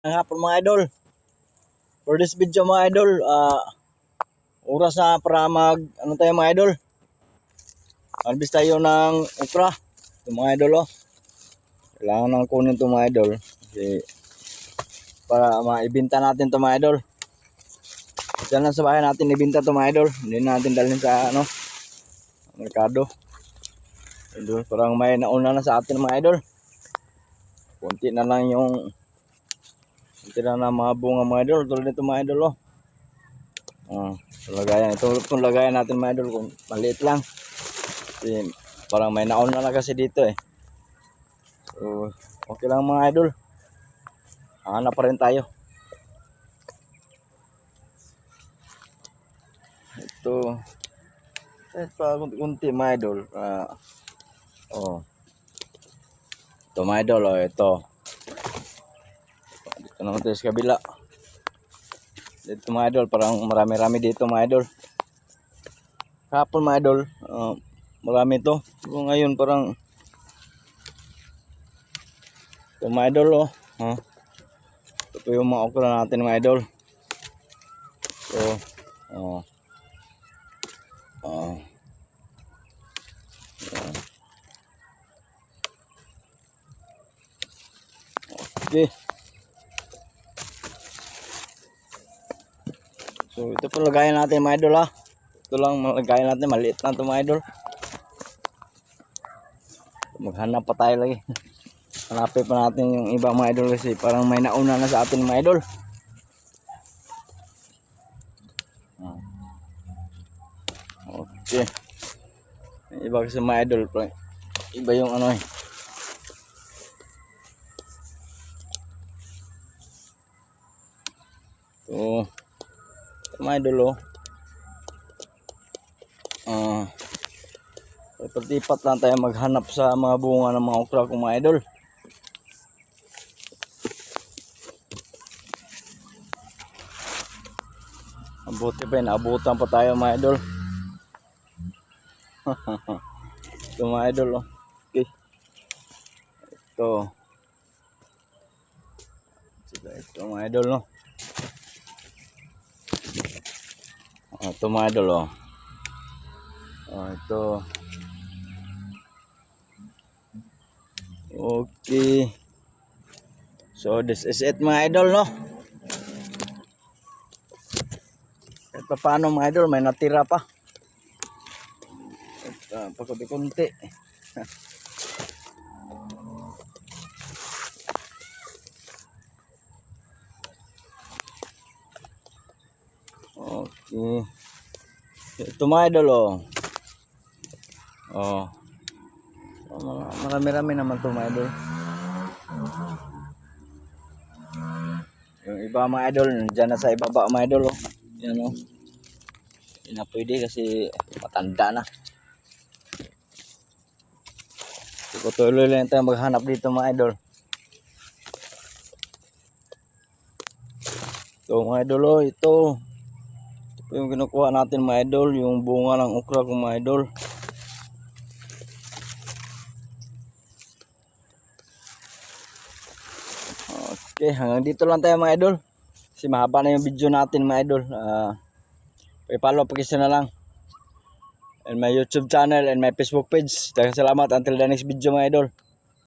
Ang hapon mga idol. For this video mga idol, oras na para ano tayo mga idol. Harvest tayo ng okra. Ito mga idol oh. Kailangan nang kunin ito mga idol. Kasi para maibenta natin ito mga idol. Diyan lang sa bahay natin ibenta ito mga idol. Hindi natin dalhin sa merkado. Idol, parang may nauna na sa atin mga idol. Kunti na lang yung tira na mga bunga mga idol. Tulad nito mga idol oh. Lagayan. Itong lagayan natin mga idol kung maliit lang. Kasi parang may naon na kasi dito eh. So, okay lang mga idol. Hanap pa rin tayo. Ito. Ito kunti mga idol. Ito mga idol oh. Ito. Dito naman tayo sa kabila. Dito mga idol. Parang marami-rami dito mga idol. Kahapon mga idol. Marami to. So, ngayon parang ito mga idol oh. Ito yung mga okra natin mga idol. So, okay. So, ito po lagayan natin mga idol ha. Ito lang lagayan natin. Maliit lang ito mga idol. Maghanap pa tayo lagi. Hanapin pa natin yung iba mga idol kasi parang may nauna na sa atin mga idol. Okay. Iba kasi mga idol. Iba yung ano eh. So, mga idol oh. Lipat lang tayo maghanap sa mga bunga ng mga okra kong mga idol. Mabuti pa yun, abutan pa tayo mga idol. Ito mga idol oh. Okay. Ito mga idol no. Ito mga idol oh. Ito. Okay. So this is it mga idol no. Ito paano mga idol, may natira pa. Pakunti-kunti. Okay. Ito mga idol oh. Marami-rami naman ito mga idol. Yung iba mga idol, dyan na sa ibaba mga idol oh. Yan oh. Hindi na pwede kasi matanda na. Tuloy lang tayo maghanap dito mga idol. Ito mga idol oh, ito yung kinukuha natin mga idol, yung bunga ng okra kong mga idol. Okay, hanggang dito lang tayo mga idol. Kasi mahaba na yung video natin mga idol. I-follow pa kasi na lang. And my YouTube channel and my Facebook page. Salamat until the next video mga idol.